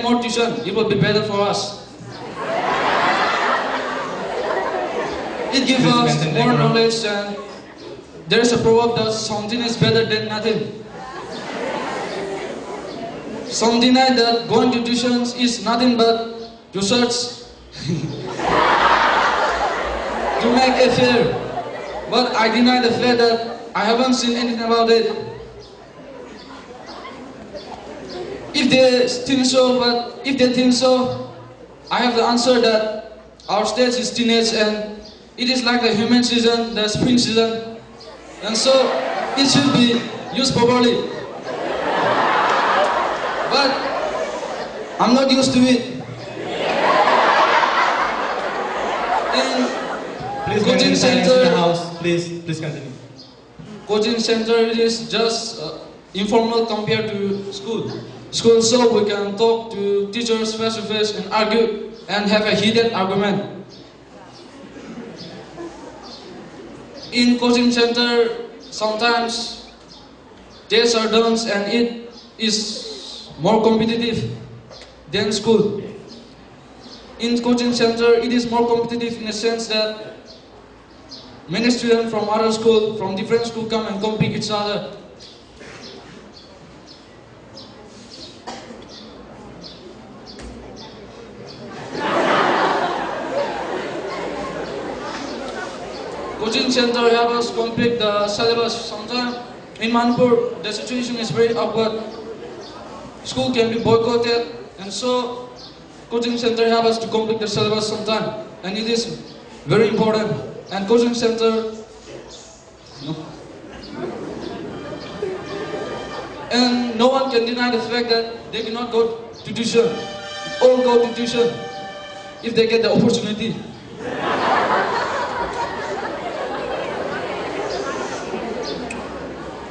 more tuition, it will be better for us. It gives us more knowledge, and there is a proverb that something is better than nothing. Some deny that going to tuition is nothing but research to make a fair. But I deny the fact that I haven't seen anything about it. If they think so, I have the answer that our stage is teenage and it is like the human season, the spring season, and so it should be used properly. But I'm not used to it. In coaching center, in the house, please continue. Coaching center is just informal compared to school. School, so we can talk to teachers face to face and argue and have a heated argument. In coaching center, sometimes tests are done and it is more competitive than school. In coaching center, it is more competitive in the sense that many students from other school, from different school come and compete each other. Coaching center help us complete the syllabus. Sometimes in Manipur, the situation is very awkward. School can be boycotted, and so coaching center help us to complete the syllabus sometime, and it is very important. And coaching center, and no one can deny the fact that they cannot go to tuition. All go to tuition if they get the opportunity.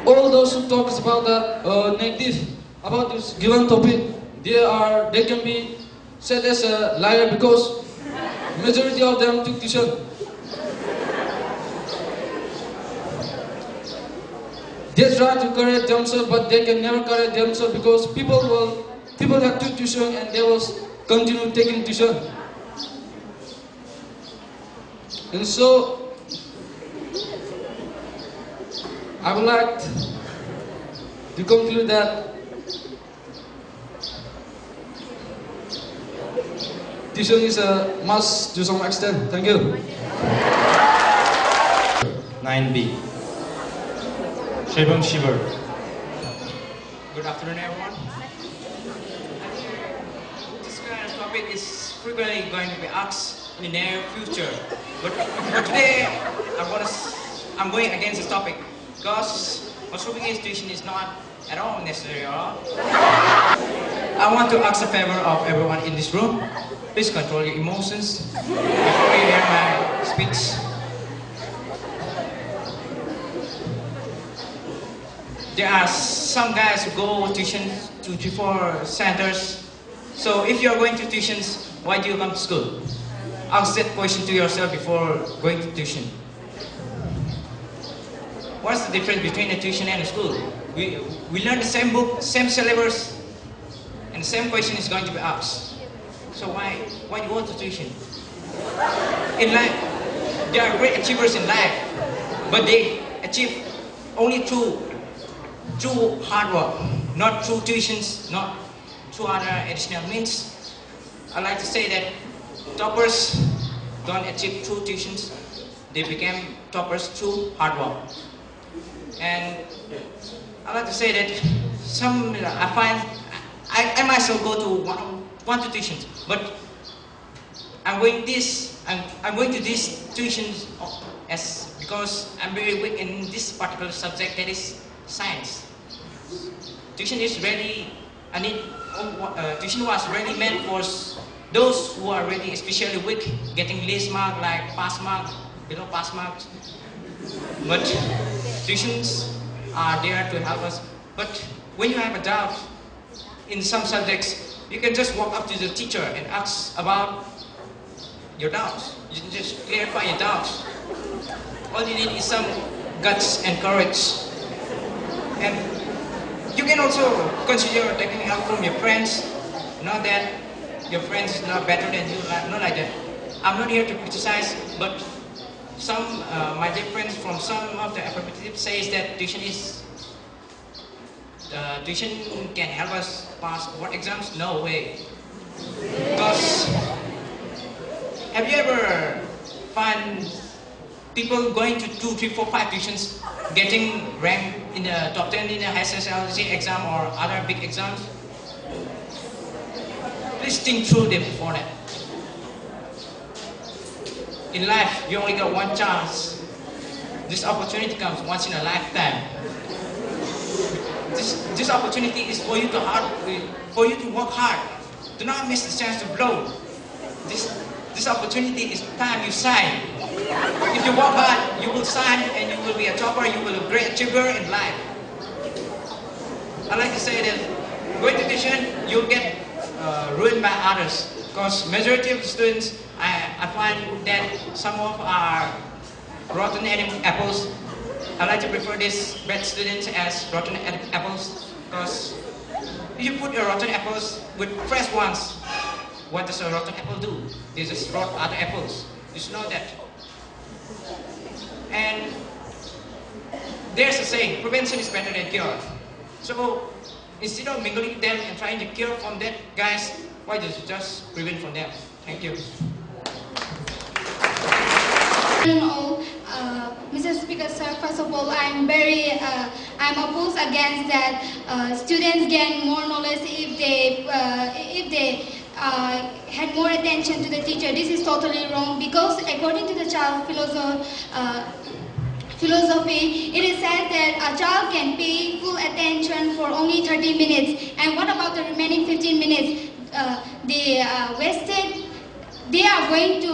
All those who talk about the negative about this given topic, they can be said as a liar because majority of them took tuition. They try to correct themselves, but they can never correct themselves because people have took tuition and they will continue taking tuition. And so I would like to conclude that tuition is a must to some extent. Thank you. 9B. Shubham Shiver. Good afternoon, everyone. This kind of topic is frequently going to be asked in the near future, but today I'm going against this topic because observing institution is not at all necessary. I want to ask a favor of everyone in this room. Please control your emotions before you hear my speech. There are some guys who go tuition to 3-4 centers. So if you are going to tuitions, why do you come to school? Ask that question to yourself before going to tuition. What's the difference between a tuition and a school? We learn the same book, same syllabus, and the same question is going to be asked. So why do you go to tuition? In life, there are great achievers in life, but they achieve only through hard work, not through tuitions, not through other additional means. I like to say that toppers don't achieve through tuitions, they became toppers through hard work. And I like to say that I myself go to one to tuitions, but I'm going to this tuitions because I'm very weak in this particular subject, that is science. Tuition was really meant for those who are really especially weak, getting least mark, like pass mark, below pass marks. But tuitions are there to help us. But when you have a doubt in some subjects, you can just walk up to the teacher and ask about your doubts. You can just clarify your doubts. All you need is some guts and courage. And you can also consider taking help from your friends Not that your friends is not better than you, not like that. I'm not here to criticize, but my dear friends from some of the affirmative says that tuition can help us pass board exams. No way. Because have you ever find people going to 2, 3, 4, 5 tuitions, getting ranked in the top 10 in the SSLC exam or other big exams? Please think through them before that. In life, you only got one chance. This opportunity comes once in a lifetime. This opportunity is for you to work hard. Do not miss the chance to blow. This opportunity is time you shine. If you work hard, you will shine and you will be a topper, you will be a great achiever in life. I like to say that going to tuition, you'll get ruined by others. Because majority of the students, I find that some of are rotten apples. I like to prefer these bad students as rotten apples. Because if you put your rotten apples with fresh ones, what does a rotten apple do? They just rot other apples. You should know that. And there's a saying, prevention is better than cure. So instead of mingling them and trying to cure from that, guys, why don't you just prevent from them? Thank you. Mr. Speaker, sir, first of all, I'm opposed against that students gain more knowledge if they had more attention to the teacher. This is totally wrong because according to the child philosophy, it is said that a child can pay full attention for only 30 minutes. And what about the remaining 15 minutes? They are going to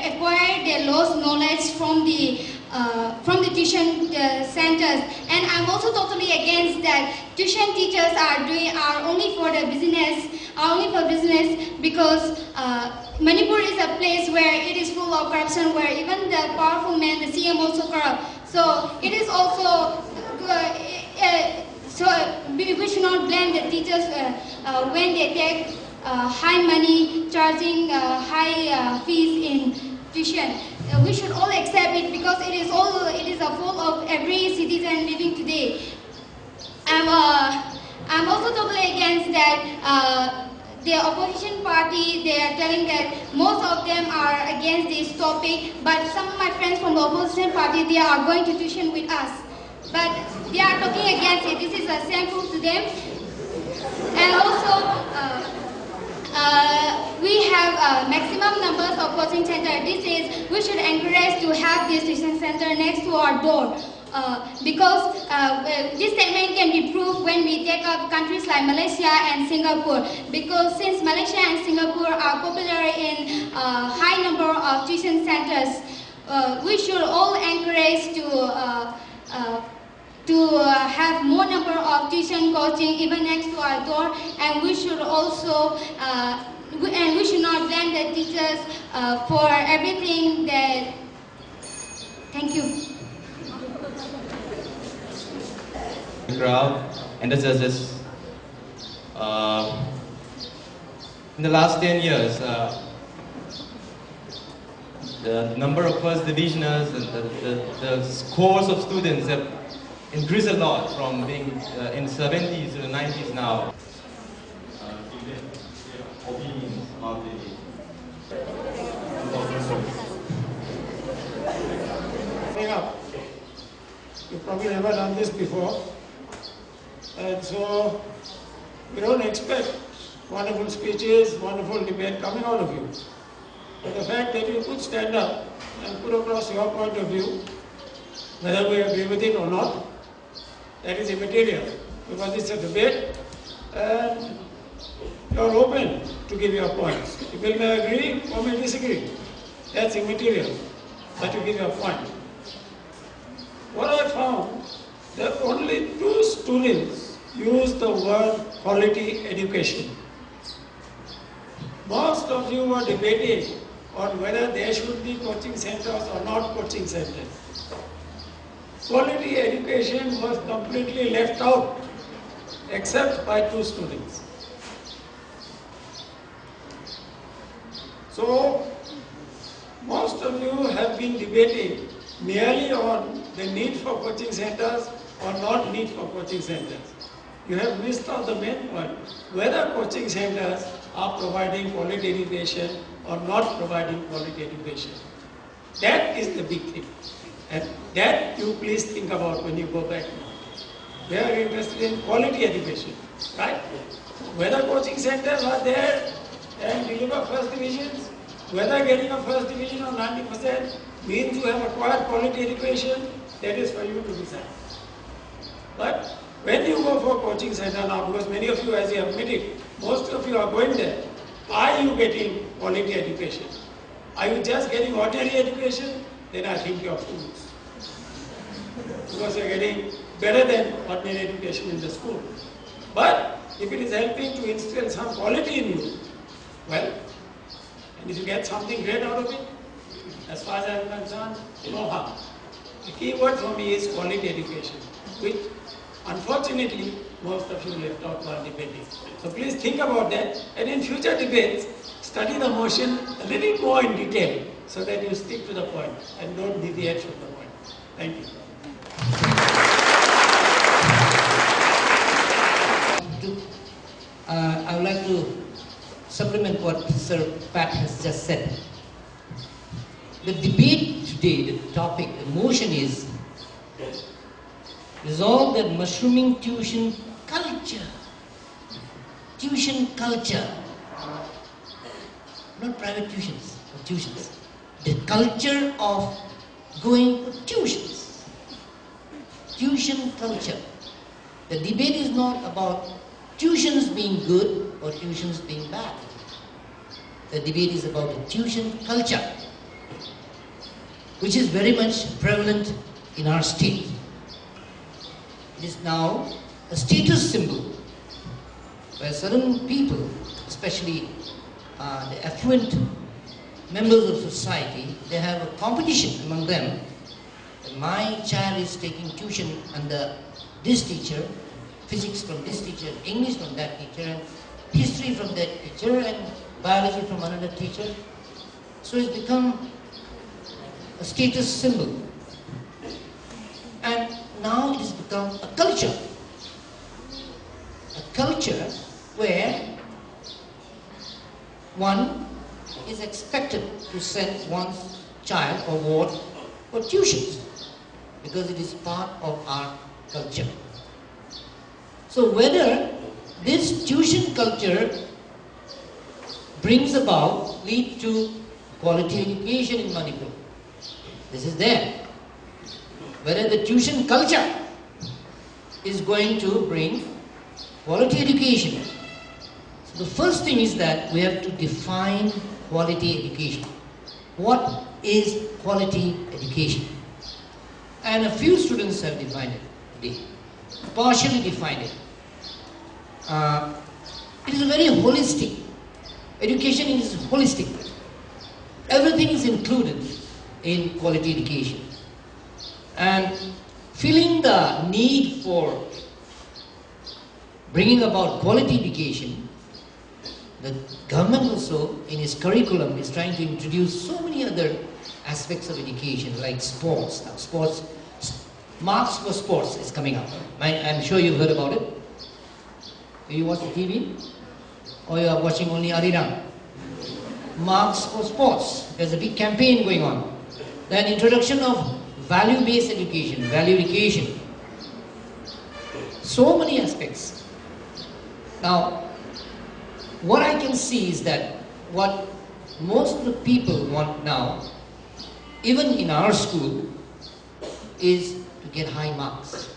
acquire their lost knowledge from the tuition centers. And I'm also totally against that. Tuition teachers are only for business because Manipur is a place where it is full of corruption, where even the powerful man, the CM, also corrupt. So it is also we should not blame the teachers when they take high money, charging high fees in tuition. We should all accept it because it is a fault of every citizen living today. I'm also totally against that. The opposition party, they are telling that most of them are against this topic, but some of my friends from the opposition party, they are going to tuition with us. But they are talking against it. This is shameful to them. And also, we have maximum numbers of coaching centers. This is, we should encourage to have this tuition center next to our door. Because this statement can be proved when we take up countries like Malaysia and Singapore. Because since Malaysia and Singapore are popular in high number of tuition centers, we should all encourage to have more number of tuition coaching even next to our door, and we should also and we should not blame the teachers for everything that. Thank you. Crowd and the judges. In the last 10 years, the number of first divisioners and the scores of students have increased a lot from being in 70s to the 90s now. Opinions about the coming up. You've probably never done this before. And so we don't expect wonderful speeches, wonderful debate coming out of you. But the fact that you could stand up and put across your point of view, whether we agree with it or not, that is immaterial. Because it's a debate and you're open to give your points. People may agree or may disagree. That's immaterial, but you give your point. What I found, that only 2 students use the word quality education. Most of you were debating on whether there should be coaching centers or not coaching centers. Quality education was completely left out, except by 2 students. So, most of you have been debating merely on the need for coaching centers or not need for coaching centers. You have missed out the main point, whether coaching centers are providing quality education or not providing quality education. That is the big thing. And that you please think about when you go back. We are interested in quality education, right? Whether coaching centers are there and deliver first divisions, whether getting a first division of 90% means you have acquired quality education, that is for you to decide. But when you go for coaching center now, because many of you, as you have admitted, most of you are going there, are you getting quality education? Are you just getting ordinary education? Then I think you are fools. Because you are getting better than ordinary education in the school. But if it is helping to instill some quality in you, well, and if you get something great out of it, as far as I am concerned, no harm. The key word for me is quality education, which unfortunately most of you left out while debating. So please think about that, and in future debates, study the motion a little more in detail so that you stick to the point and don't deviate from the point. Thank you. I would like to supplement what Sir Pat has just said. The debate today, the topic, the motion is resolve that mushrooming tuition culture. Tuition culture. Not private tuitions, but tuitions. The culture of going for tuitions. Tuition culture. The debate is not about tuitions being good or tuitions being bad. The debate is about the tuition culture, which is very much prevalent in our state. It is now a status symbol where certain people, especially the affluent members of society, they have a competition among them. My child is taking tuition under this teacher, physics from this teacher, English from that teacher, and history from that teacher, and biology from another teacher. So it's become a status symbol. And now it has become a culture. A culture where one is expected to send one's child or ward for tuitions because it is part of our culture. So whether this tuition culture brings about, lead to quality education in Manipur, this is there. Whether the tuition culture is going to bring quality education. So the first thing is that we have to define quality education. What is quality education? And a few students have defined it today, partially defined it. It is a very holistic. Education is holistic. Everything is included in quality education. And feeling the need for bringing about quality education, the government also in its curriculum is trying to introduce so many other aspects of education like sports. Now sports, marks for sports is coming up. I'm sure you've heard about it. Do you watch the TV? Or you are watching only Ariran? Marks for sports. There's a big campaign going on. Then introduction of value-based education, value education. So many aspects. Now, what I can see is that what most of the people want now, even in our school, is to get high marks.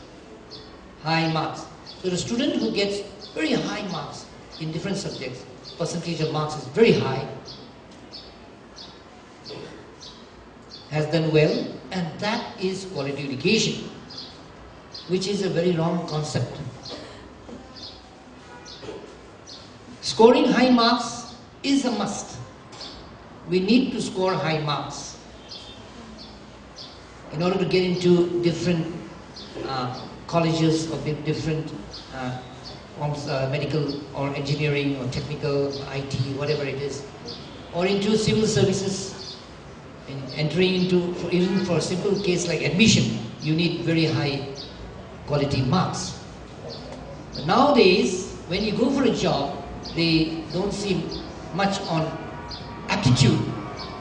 High marks. So the student who gets very high marks in different subjects, percentage of marks is very high, has done well, and that is quality education, which is a very wrong concept. Scoring high marks is a must. We need to score high marks in order to get into different colleges or different forms, medical or engineering or technical, IT, whatever it is, or into civil services, and entering into, even for a simple case like admission, you need very high quality marks. But nowadays, when you go for a job, they don't see much on aptitude,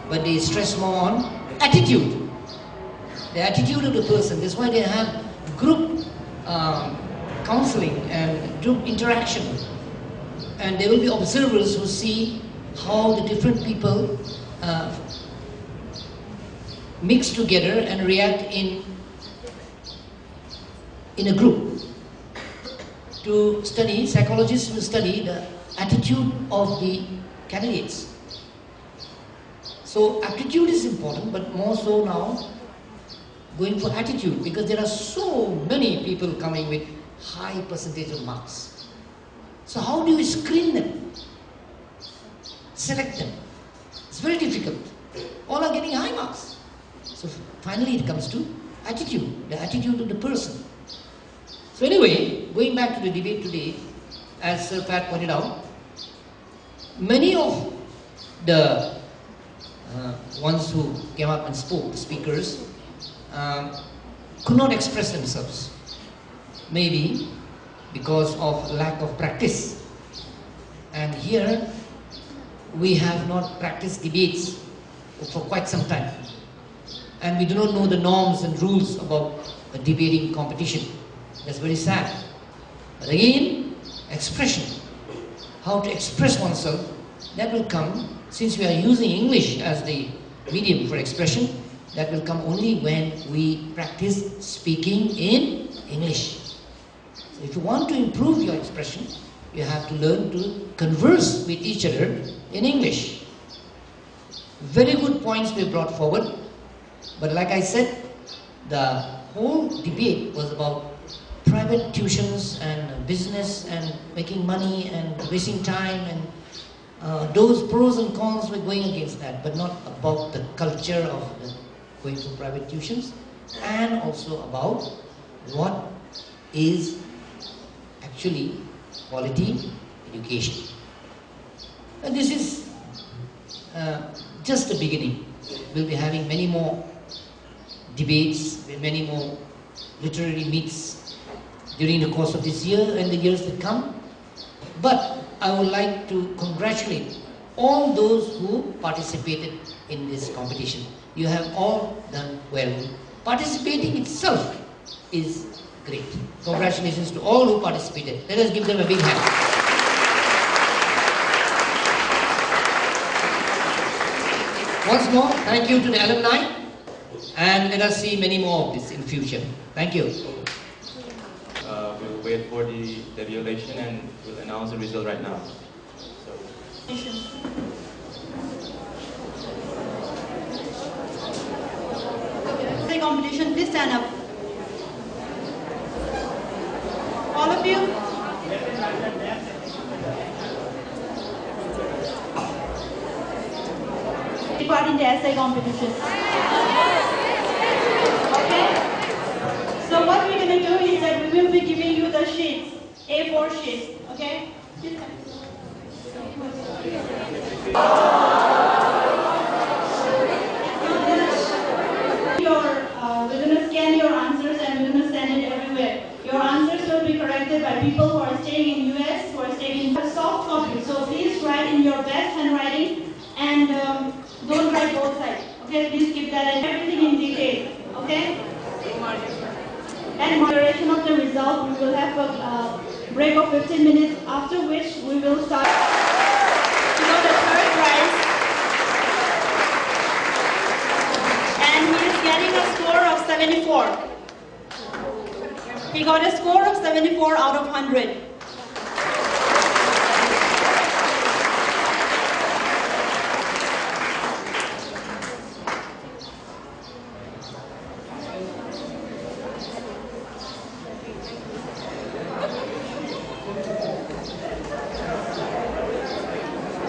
but they stress more on attitude. The attitude of the person. That's why they have group counseling and group interaction. And there will be observers who see how the different people mix together and react in a group. To study, psychologists will study the attitude of the candidates. So aptitude is important, but more so now going for attitude, because there are so many people coming with high percentage of marks. So how do you screen them? Select them. It's very difficult. All are getting high marks. So finally it comes to attitude, the attitude of the person. So anyway, going back to the debate today, as Sir Pat pointed out, many of the ones who came up and spoke, the speakers, could not express themselves. Maybe because of lack of practice. And here we have not practiced debates for quite some time. And we do not know the norms and rules about a debating competition. That's very sad. But again, expression, how to express oneself, that will come, since we are using English as the medium for expression, that will come only when we practice speaking in English. So if you want to improve your expression, you have to learn to converse with each other in English. Very good points were brought forward, but like I said, the whole debate was about private tuitions and business and making money and wasting time, and those pros and cons were going against that, but not about the culture of going for private tuitions, and also about what is actually quality education. And this is just the beginning. We'll be having many more debates, many more literary meets during the course of this year and the years that come. But I would like to congratulate all those who participated in this competition. You have all done well. Participating itself is great. Congratulations to all who participated. Let us give them a big hand. Once more, thank you to the alumni, and let us see many more of this in future. Thank you. We'll wait for the tabulation and we'll announce the result right now. The competition, please stand up. All of you. Take part in the essay competition. Okay? So what we're going to do is that we will be giving you the sheets, A4 sheets. Okay? We're going to scan your answers and we're going to send it everywhere. Your answers will be corrected by people who are staying in US, who are staying in soft copy. So please write in your best handwriting and don't write both sides. Okay, please keep that and everything in detail. Okay? And moderation of the result, we will have a break of 15 minutes, after which we will start. You know the third prize. And he is getting a score of 74. He got a score of 74 out of 100.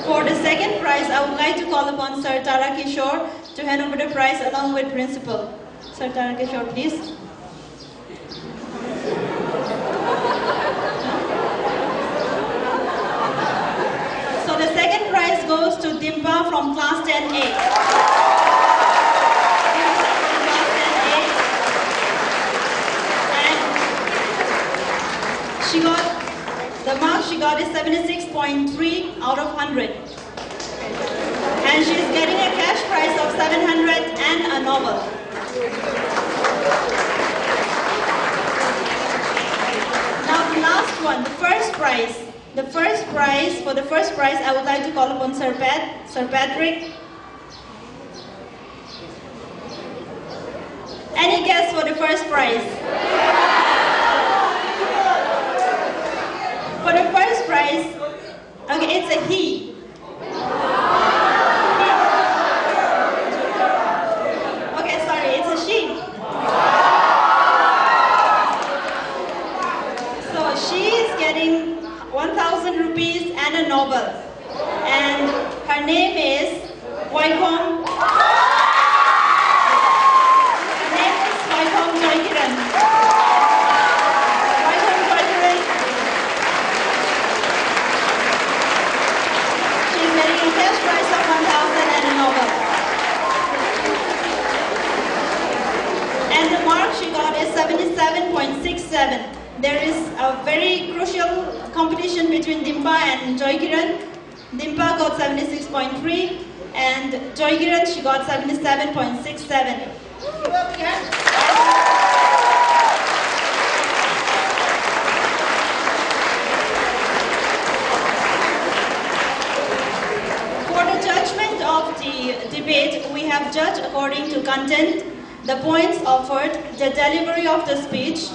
For the second prize, I would like to call upon Sir Tara Kishore to hand over the prize along with Principal. Sir Tara Kishore, please. So the second prize goes to Dimpa from from class 10A. Class 10A. And she got, the mark she got is 76.3 out of 100. And she is getting a cash prize of 700 and a novel. Now the last one, the first prize. For the first prize, I would like to call upon Sir Patrick. Any guess for the first prize? For the first prize, okay, it's a he. Okay, sorry, it's a she. So she is getting 1,000 rupees and a novel. And her name is Vaikom. Her name is Vaikom Joykiran. Vaikom Joykiran. She is getting a cash prize of 1,000 and a novel. And the mark she got is 77.67. There is a very crucial competition between Dimpa and Joykiran. Dimpa got 76.3 and Joykiran, she got 77.67. For the judgment of the debate, we have judged according to content, the points offered, the delivery of the speech,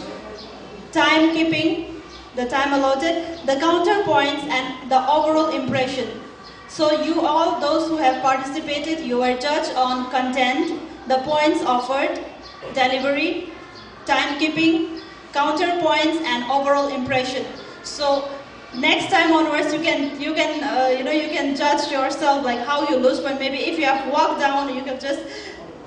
time keeping, the time allotted, the counterpoints, and the overall impression. So you all, those who have participated, you are judged on content, the points offered, delivery, time keeping, counterpoints, and overall impression. So next time onwards, you can judge yourself like how you lose point. Maybe if you have walked down, you can just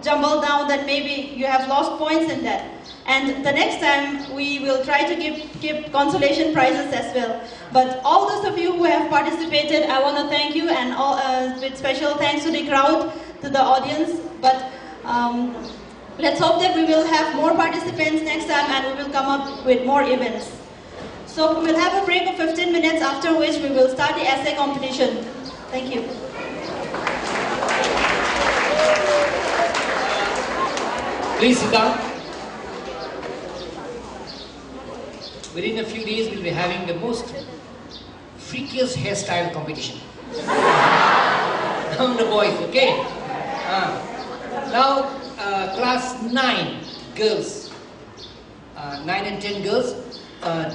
jumble down, then maybe you have lost points in that. And the next time we will try to give consolation prizes as well. But all those of you who have participated, I want to thank you, and with special thanks to the crowd, to the audience. But let's hope that we will have more participants next time and we will come up with more events. So we will have a break of 15 minutes, after which we will start the essay competition. Thank you. Please sit down. Within a few days, we'll be having the most freakiest hairstyle competition. Among the boys, okay? Now, class 9 girls, 9 and 10 girls,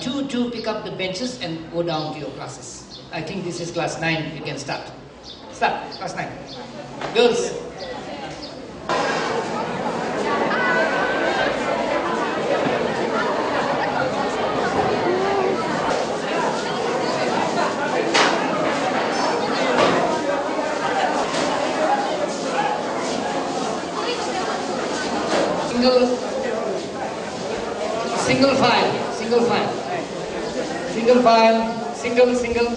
two pick up the benches and go down to your classes. I think this is class 9, you can start. Start, class 9. Girls. Single file, single.